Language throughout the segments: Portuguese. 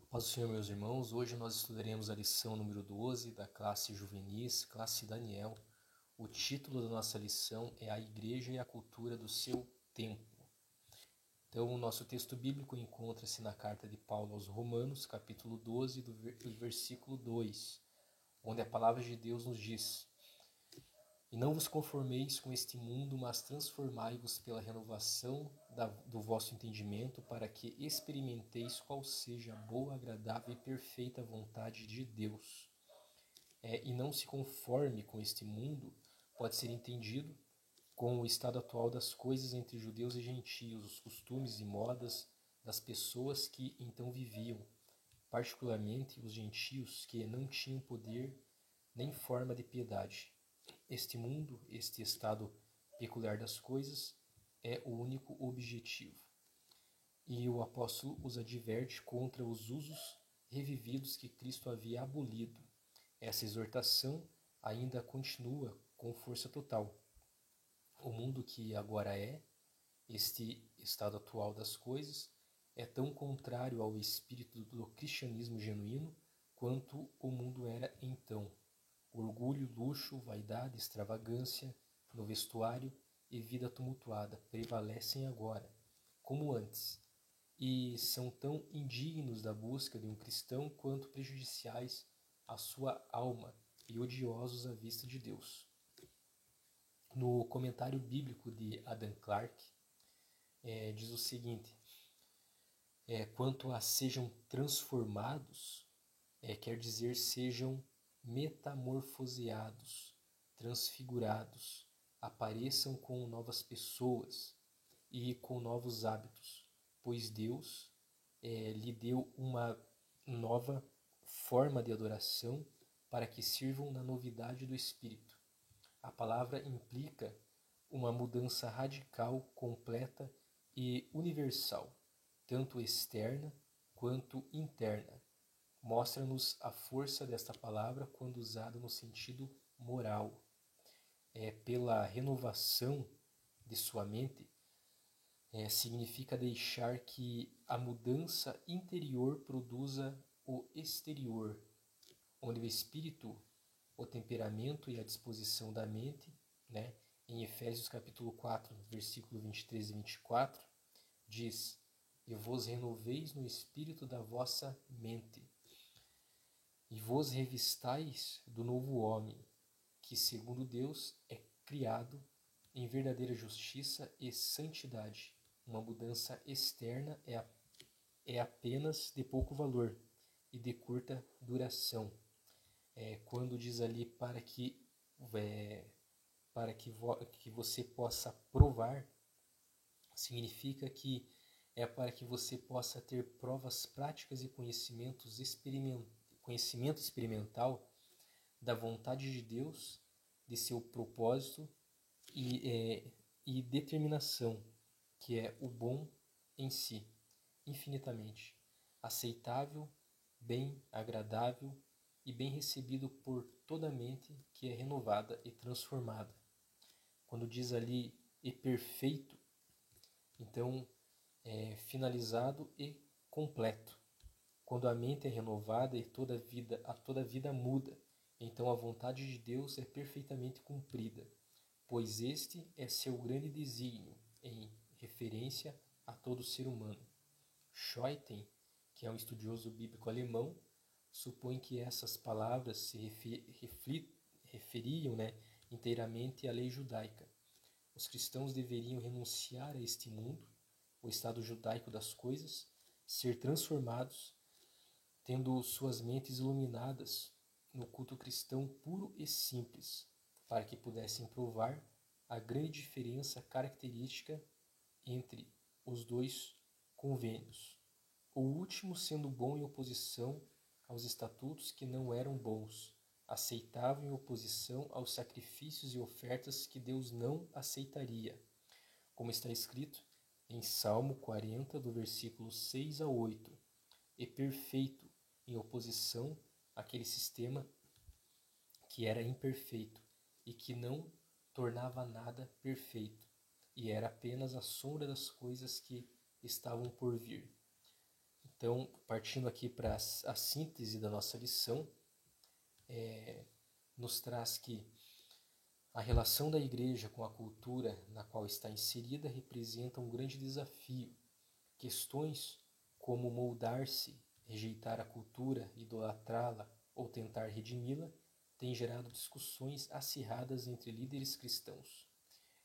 Paz do Senhor, meus irmãos. Hoje nós estudaremos a lição número 12 da classe Juvenis, classe Daniel. O título da nossa lição é A Igreja e a Cultura do Seu Tempo. Então, o nosso texto bíblico encontra-se na carta de Paulo aos Romanos, capítulo 12, do versículo 2, onde a palavra de Deus nos diz: E não vos conformeis com este mundo, mas transformai-vos pela renovação do vosso entendimento, para que experimenteis qual seja a boa, agradável e perfeita vontade de Deus. E não se conforme com este mundo pode ser entendido com o estado atual das coisas entre judeus e gentios, os costumes e modas das pessoas que então viviam, particularmente os gentios que não tinham poder nem forma de piedade. Este mundo, este estado peculiar das coisas, é o único objetivo. E o apóstolo os adverte contra os usos revividos que Cristo havia abolido. Essa exortação ainda continua com força total. O mundo que agora este estado atual das coisas, é tão contrário ao espírito do cristianismo genuíno quanto o mundo era então. Orgulho, luxo, vaidade, extravagância no vestuário e vida tumultuada prevalecem agora, como antes, e são tão indignos da busca de um cristão quanto prejudiciais à sua alma e odiosos à vista de Deus. No comentário bíblico de Adam Clarke, diz o seguinte: quanto a sejam transformados, quer dizer sejam metamorfoseados, transfigurados, apareçam com novas pessoas e com novos hábitos, pois Deus lhe deu uma nova forma de adoração para que sirvam na novidade do Espírito. A palavra implica uma mudança radical, completa e universal, tanto externa quanto interna. Mostra-nos a força desta palavra quando usada no sentido moral. Pela renovação de sua mente, significa deixar que a mudança interior produza o exterior, onde o espírito, o temperamento e a disposição da mente, em Efésios capítulo 4, versículo 23 e 24, diz: E vos renoveis no espírito da vossa mente, e vos revistais do novo homem, que segundo Deus é criado em verdadeira justiça e santidade. Uma mudança externa é apenas de pouco valor e de curta duração. Quando diz ali que você possa provar, significa que é para que você possa ter provas práticas e conhecimento experimental da vontade de Deus, de seu propósito e determinação, que é o bom em si, infinitamente aceitável, bem, agradável e bem recebido por toda a mente que é renovada e transformada. Quando diz ali e perfeito, então é finalizado e completo. Quando a mente é renovada e toda a vida muda, então a vontade de Deus é perfeitamente cumprida, pois este é seu grande desígnio em referência a todo ser humano. Schoeten, que é um estudioso bíblico alemão, supõe que essas palavras se referiam inteiramente à lei judaica. Os cristãos deveriam renunciar a este mundo, o estado judaico das coisas, ser transformados, tendo suas mentes iluminadas no culto cristão puro e simples, para que pudessem provar a grande diferença característica entre os dois convênios. O último sendo bom em oposição aos estatutos que não eram bons, aceitável em oposição aos sacrifícios e ofertas que Deus não aceitaria, como está escrito em Salmo 40, do versículo 6 a 8, e perfeito em oposição àquele sistema que era imperfeito e que não tornava nada perfeito, e era apenas a sombra das coisas que estavam por vir. Então, partindo aqui para a síntese da nossa lição, nos traz que a relação da igreja com a cultura na qual está inserida representa um grande desafio. Questões como moldar-se, rejeitar a cultura, idolatrá-la ou tentar redimi-la têm gerado discussões acirradas entre líderes cristãos.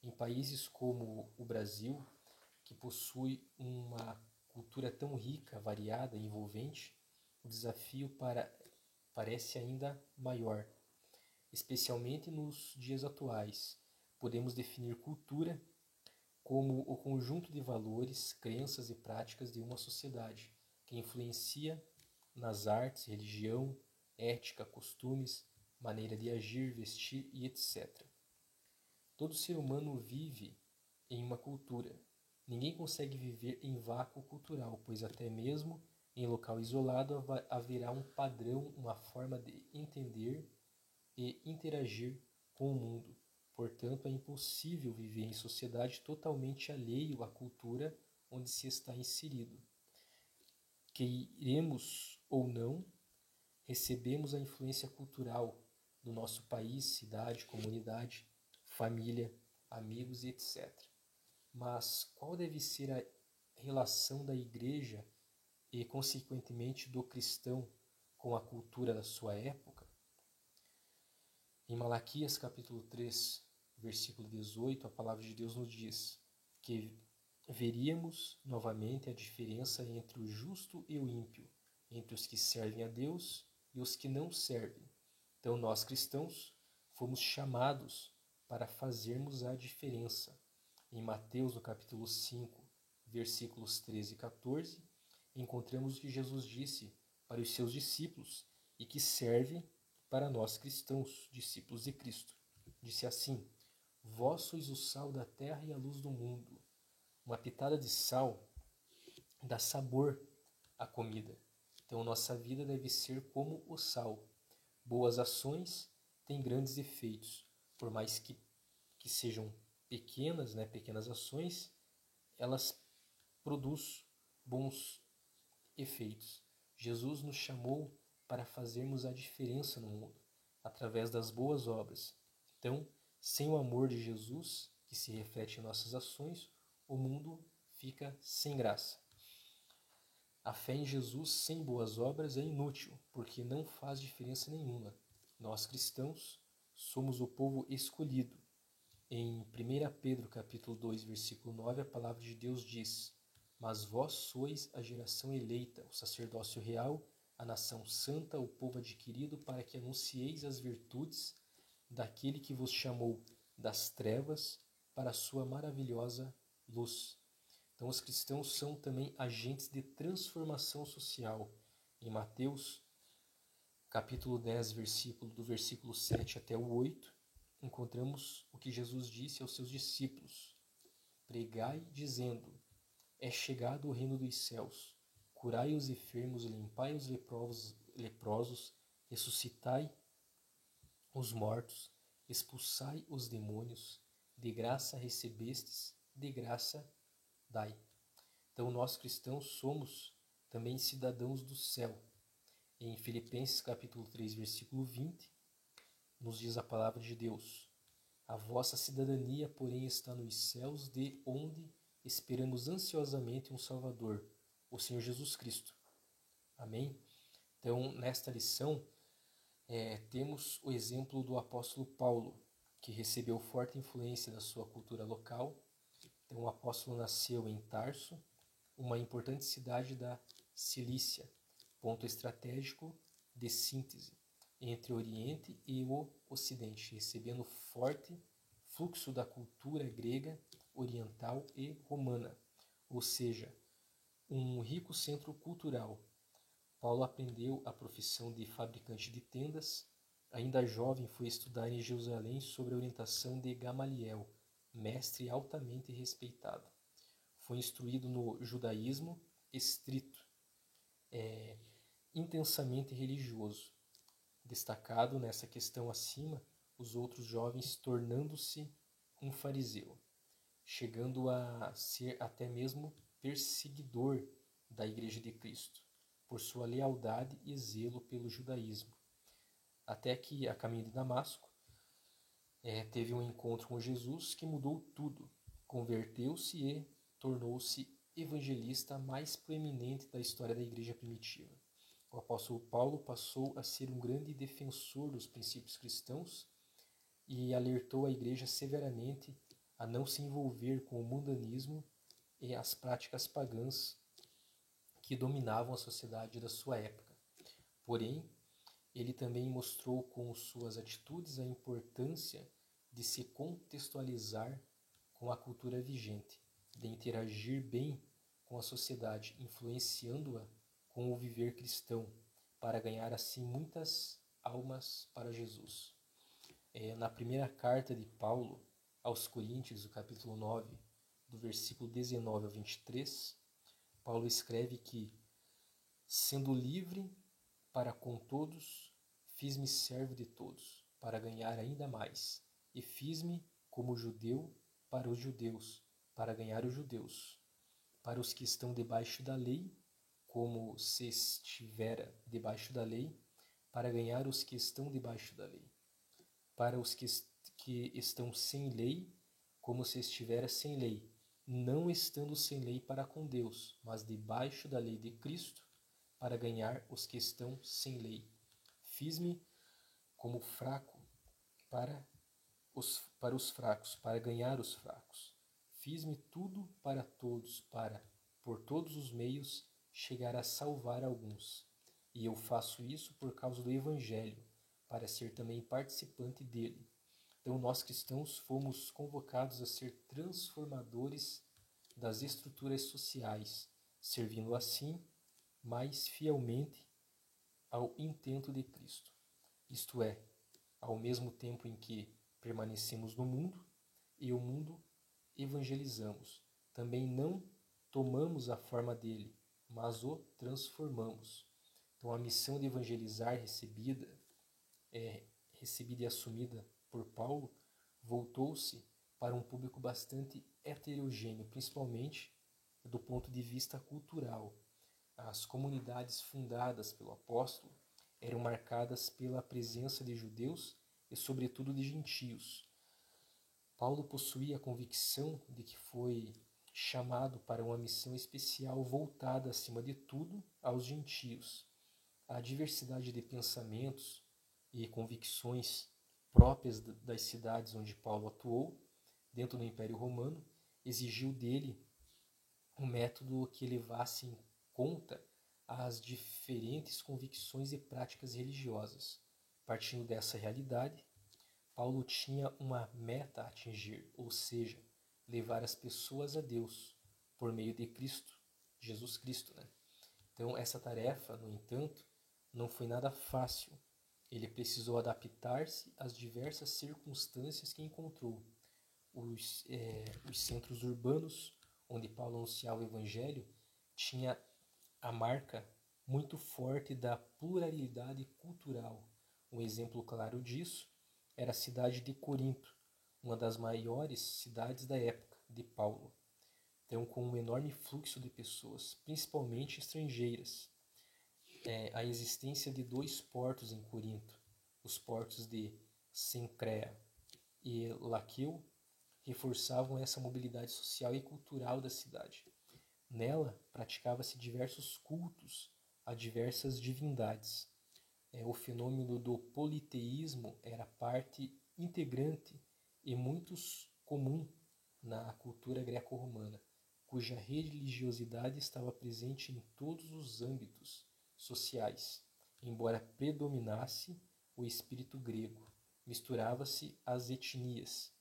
Em países como o Brasil, que possui uma cultura tão rica, variada e envolvente, o desafio parece ainda maior. Especialmente nos dias atuais, podemos definir cultura como o conjunto de valores, crenças e práticas de uma sociedade, que influencia nas artes, religião, ética, costumes, maneira de agir, vestir e etc. Todo ser humano vive em uma cultura. Ninguém consegue viver em vácuo cultural, pois até mesmo em local isolado haverá um padrão, uma forma de entender e interagir com o mundo. Portanto, é impossível viver em sociedade totalmente alheio à cultura onde se está inserido. Queiremos ou não, recebemos a influência cultural do nosso país, cidade, comunidade, família, amigos e etc. Mas qual deve ser a relação da igreja e, consequentemente, do cristão com a cultura da sua época? Em Malaquias capítulo 3, versículo 18, a palavra de Deus nos diz que veríamos novamente a diferença entre o justo e o ímpio, entre os que servem a Deus e os que não servem. Então nós cristãos fomos chamados para fazermos a diferença. Em Mateus, no capítulo 5, versículos 13 e 14, encontramos o que Jesus disse para os seus discípulos e que serve para nós cristãos, discípulos de Cristo. Disse assim: Vós sois o sal da terra e a luz do mundo. Uma pitada de sal dá sabor à comida. Então nossa vida deve ser como o sal. Boas ações têm grandes efeitos. Por mais que sejam pequenas, pequenas ações, elas produzem bons efeitos. Jesus nos chamou para fazermos a diferença no mundo, através das boas obras. Então, sem o amor de Jesus, que se reflete em nossas ações, o mundo fica sem graça. A fé em Jesus sem boas obras é inútil, porque não faz diferença nenhuma. Nós cristãos somos o povo escolhido. Em 1 Pedro capítulo 2, versículo 9, a palavra de Deus diz: Mas vós sois a geração eleita, o sacerdócio real, a nação santa, o povo adquirido, para que anuncieis as virtudes daquele que vos chamou das trevas para a sua maravilhosa luz. Então, os cristãos são também agentes de transformação social. Em Mateus, capítulo 10, do versículo 7 até o 8, encontramos o que Jesus disse aos seus discípulos: Pregai, dizendo: É chegado o reino dos céus. Curai os enfermos, limpai os leprosos, ressuscitai os mortos, expulsai os demônios. De graça recebestes, de graça dai. Então, nós cristãos somos também cidadãos do céu. Em Filipenses capítulo 3, versículo 20, nos diz a palavra de Deus: A vossa cidadania, porém, está nos céus, de onde esperamos ansiosamente um Salvador, o Senhor Jesus Cristo. Amém? Então, nesta lição, temos o exemplo do apóstolo Paulo, que recebeu forte influência da sua cultura local. Então, o apóstolo nasceu em Tarso, uma importante cidade da Cilícia, ponto estratégico de síntese entre o Oriente e o Ocidente, recebendo forte fluxo da cultura grega, oriental e romana, ou seja, um rico centro cultural. Paulo aprendeu a profissão de fabricante de tendas. Ainda jovem, foi estudar em Jerusalém sob a orientação de Gamaliel, mestre altamente respeitado. Foi instruído no judaísmo estrito, intensamente religioso. Destacado nessa questão acima, os outros jovens tornando-se um fariseu, chegando a ser até mesmo perseguidor da Igreja de Cristo, por sua lealdade e zelo pelo judaísmo, até que, a caminho de Damasco, teve um encontro com Jesus que mudou tudo. Converteu-se e tornou-se evangelista mais proeminente da história da igreja primitiva. O apóstolo Paulo passou a ser um grande defensor dos princípios cristãos e alertou a igreja severamente a não se envolver com o mundanismo e as práticas pagãs que dominavam a sociedade da sua época. Porém, ele também mostrou com suas atitudes a importância de se contextualizar com a cultura vigente, de interagir bem com a sociedade, influenciando-a com o viver cristão, para ganhar assim muitas almas para Jesus. Na primeira carta de Paulo aos Coríntios, o capítulo 9, do versículo 19 ao 23, Paulo escreve que, sendo livre para com todos, fiz-me servo de todos, para ganhar ainda mais, e fiz-me como judeu para os judeus, para ganhar os judeus. Para os que estão debaixo da lei, como se estivera debaixo da lei, para ganhar os que estão debaixo da lei. Para os que estão sem lei, como se estivera sem lei, não estando sem lei para com Deus, mas debaixo da lei de Cristo, para ganhar os que estão sem lei. Fiz-me como fraco para os fracos, para ganhar os fracos. Fiz-me tudo para todos, para, por todos os meios, chegar a salvar alguns. E eu faço isso por causa do Evangelho, para ser também participante dele. Então, nós cristãos fomos convocados a ser transformadores das estruturas sociais, servindo assim mais fielmente ao intento de Cristo. Isto é, ao mesmo tempo em que permanecemos no mundo e o mundo evangelizamos, também não tomamos a forma dele, mas o transformamos. Então, a missão de evangelizar recebida e assumida por Paulo voltou-se para um público bastante heterogêneo, principalmente do ponto de vista cultural. As comunidades fundadas pelo apóstolo eram marcadas pela presença de judeus e, sobretudo, de gentios. Paulo possuía a convicção de que foi chamado para uma missão especial voltada, acima de tudo, aos gentios. A diversidade de pensamentos e convicções próprias das cidades onde Paulo atuou, dentro do Império Romano, exigiu dele um método que levasse em conta as diferentes convicções e práticas religiosas. Partindo dessa realidade, Paulo tinha uma meta a atingir, ou seja, levar as pessoas a Deus por meio de Cristo, Jesus Cristo, né? Então, essa tarefa, no entanto, não foi nada fácil. Ele precisou adaptar-se às diversas circunstâncias que encontrou. Os centros urbanos, onde Paulo anunciava o Evangelho, tinha a marca muito forte da pluralidade cultural. Um exemplo claro disso era a cidade de Corinto, uma das maiores cidades da época de Paulo. Então, com um enorme fluxo de pessoas, principalmente estrangeiras. A existência de 2 portos em Corinto, os portos de Cencreia e Laqueu, reforçavam essa mobilidade social e cultural da cidade. Nela, praticava-se diversos cultos a diversas divindades. O fenômeno do politeísmo era parte integrante e muito comum na cultura greco-romana, cuja religiosidade estava presente em todos os âmbitos sociais, embora predominasse o espírito grego. Misturava-se às etnias,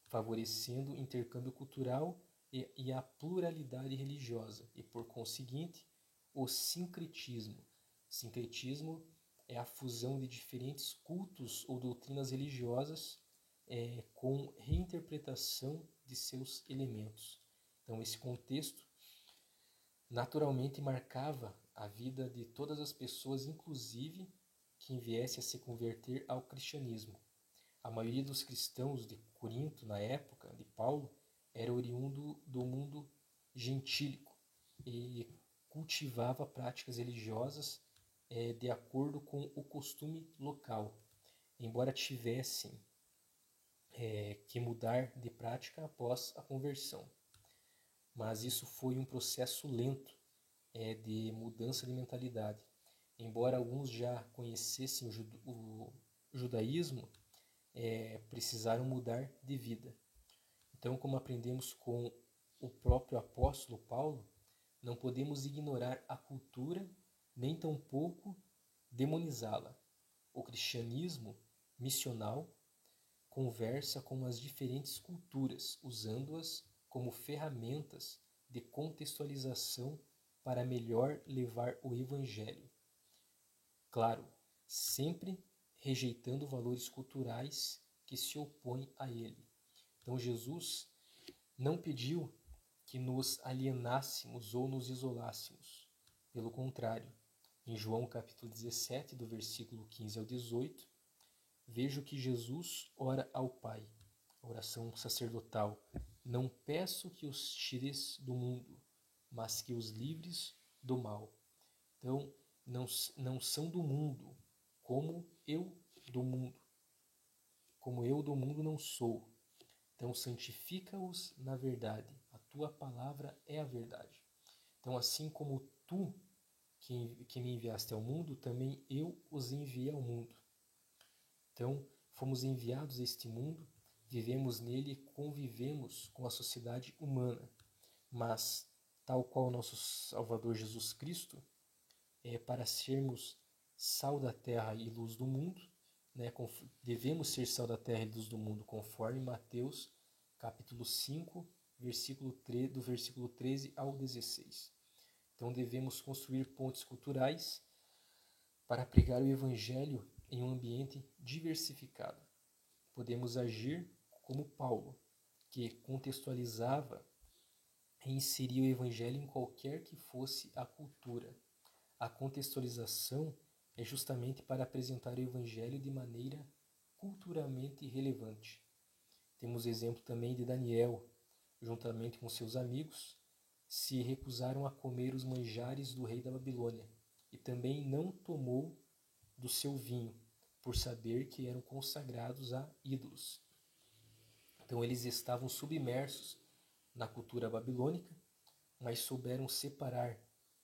favorecendo o intercâmbio cultural e a pluralidade religiosa, e, por conseguinte, o sincretismo. Sincretismo é a fusão de diferentes cultos ou doutrinas religiosas com reinterpretação de seus elementos. Então, esse contexto naturalmente marcava a vida de todas as pessoas, inclusive quem viesse a se converter ao cristianismo. A maioria dos cristãos de Corinto, na época de Paulo, era oriundo do mundo gentílico e cultivava práticas religiosas de acordo com o costume local, embora tivessem que mudar de prática após a conversão. Mas isso foi um processo lento de mudança de mentalidade. Embora alguns já conhecessem o judaísmo, precisaram mudar de vida. Então, como aprendemos com o próprio apóstolo Paulo, não podemos ignorar a cultura, nem tampouco demonizá-la. O cristianismo missional conversa com as diferentes culturas, usando-as como ferramentas de contextualização para melhor levar o Evangelho. Claro, sempre rejeitando valores culturais que se opõem a ele. Então Jesus não pediu que nos alienássemos ou nos isolássemos. Pelo contrário, em João capítulo 17, do versículo 15 ao 18, vejo que Jesus ora ao Pai, a oração sacerdotal: não peço que os tires do mundo, mas que os livres do mal. Então, não são do mundo, como eu do mundo não sou. Então, santifica-os na verdade. A tua palavra é a verdade. Então, assim como tu, que me enviaste ao mundo, também eu os enviei ao mundo. Então, fomos enviados a este mundo, vivemos nele e convivemos com a sociedade humana. Mas, tal qual nosso Salvador Jesus Cristo, para sermos sal da terra e luz do mundo, devemos ser sal da terra e luz do mundo, conforme Mateus capítulo 5, do versículo 13 ao 16. Então devemos construir pontes culturais para pregar o Evangelho em um ambiente diversificado. Podemos agir como Paulo, que contextualizava e inseria o Evangelho em qualquer que fosse a cultura. A contextualização é justamente para apresentar o Evangelho de maneira culturalmente relevante. Temos exemplo também de Daniel, juntamente com seus amigos, se recusaram a comer os manjares do rei da Babilônia, e também não tomou do seu vinho, por saber que eram consagrados a ídolos. Então eles estavam submersos na cultura babilônica, mas souberam separar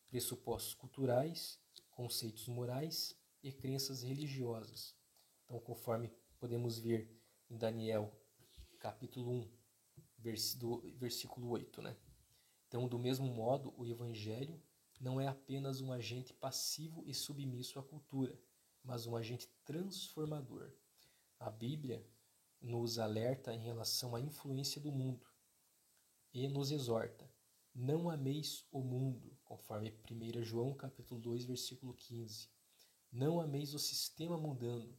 pressupostos culturais, conceitos morais e crenças religiosas. Então, conforme podemos ver em Daniel, capítulo 1, versículo 8, Então, do mesmo modo, o Evangelho não é apenas um agente passivo e submisso à cultura, mas um agente transformador. A Bíblia nos alerta em relação à influência do mundo e nos exorta: não ameis o mundo, conforme 1 João capítulo 2, versículo 15. Não ameis o sistema mundano,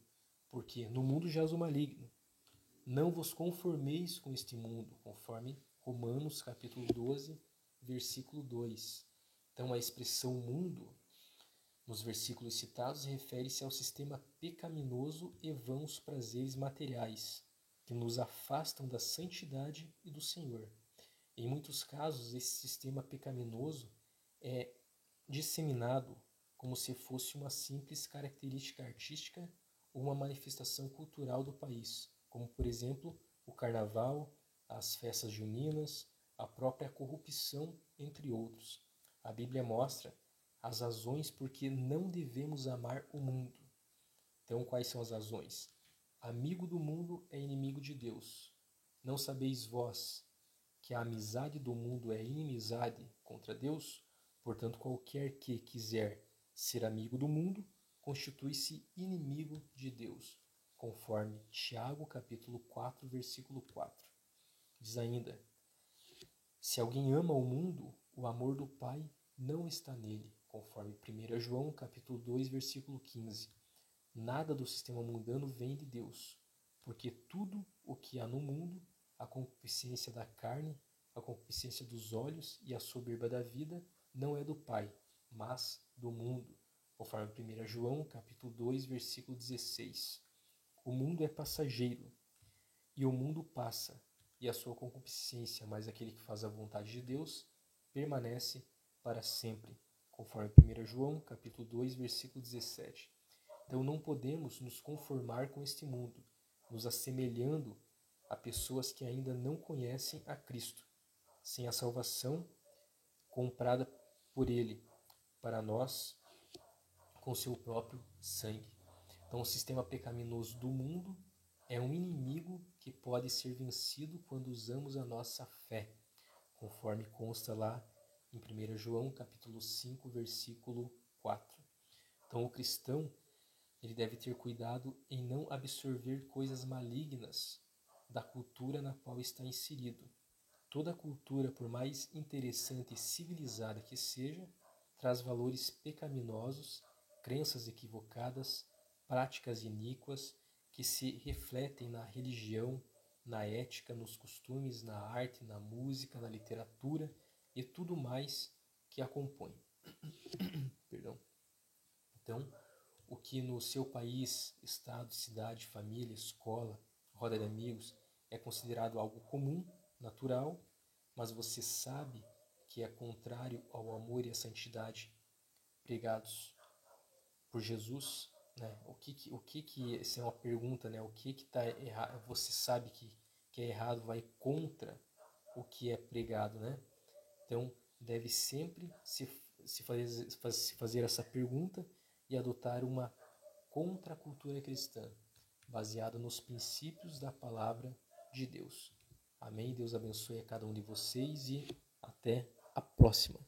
porque no mundo jaz o maligno. Não vos conformeis com este mundo, conforme Romanos capítulo 12, versículo 2. Então a expressão mundo, nos versículos citados, refere-se ao sistema pecaminoso e vãos prazeres materiais, que nos afastam da santidade e do Senhor. Em muitos casos, esse sistema pecaminoso é disseminado como se fosse uma simples característica artística ou uma manifestação cultural do país, como, por exemplo, o carnaval, as festas juninas, a própria corrupção, entre outros. A Bíblia mostra as razões por que não devemos amar o mundo. Então, quais são as razões? Amigo do mundo é inimigo de Deus. Não sabeis vós que a amizade do mundo é inimizade contra Deus? Portanto, qualquer que quiser ser amigo do mundo, constitui-se inimigo de Deus, conforme Tiago, capítulo 4, versículo 4. Diz ainda: se alguém ama o mundo, o amor do Pai não está nele, conforme 1 João, capítulo 2, versículo 15. Nada do sistema mundano vem de Deus, porque tudo o que há no mundo, a concupiscência da carne, a concupiscência dos olhos e a soberba da vida, não é do Pai, mas do mundo, conforme 1 João, capítulo 2, versículo 16. O mundo é passageiro, e o mundo passa, e a sua concupiscência, mas aquele que faz a vontade de Deus permanece para sempre, conforme 1 João, capítulo 2, versículo 17. Então não podemos nos conformar com este mundo, nos assemelhando a pessoas que ainda não conhecem a Cristo, sem a salvação comprada por Ele, para nós, com seu próprio sangue. Então o sistema pecaminoso do mundo é um inimigo que pode ser vencido quando usamos a nossa fé, conforme consta lá em 1 João, capítulo 5, versículo 4. Então o cristão, ele deve ter cuidado em não absorver coisas malignas da cultura na qual está inserido. Toda cultura, por mais interessante e civilizada que seja, traz valores pecaminosos, crenças equivocadas, práticas iníquas que se refletem na religião, na ética, nos costumes, na arte, na música, na literatura e tudo mais que a compõe. Perdão. Então, o que no seu país, estado, cidade, família, escola, roda de amigos é considerado algo comum, natural, mas você sabe que é contrário ao amor e à santidade pregados por Jesus, né? Essa é uma pergunta, né? O que está errado? Você sabe que é errado, vai contra o que é pregado, né? Então, deve sempre se fazer essa pergunta e adotar uma contracultura cristã, baseada nos princípios da palavra de Deus. Amém? Deus abençoe a cada um de vocês e até a próxima.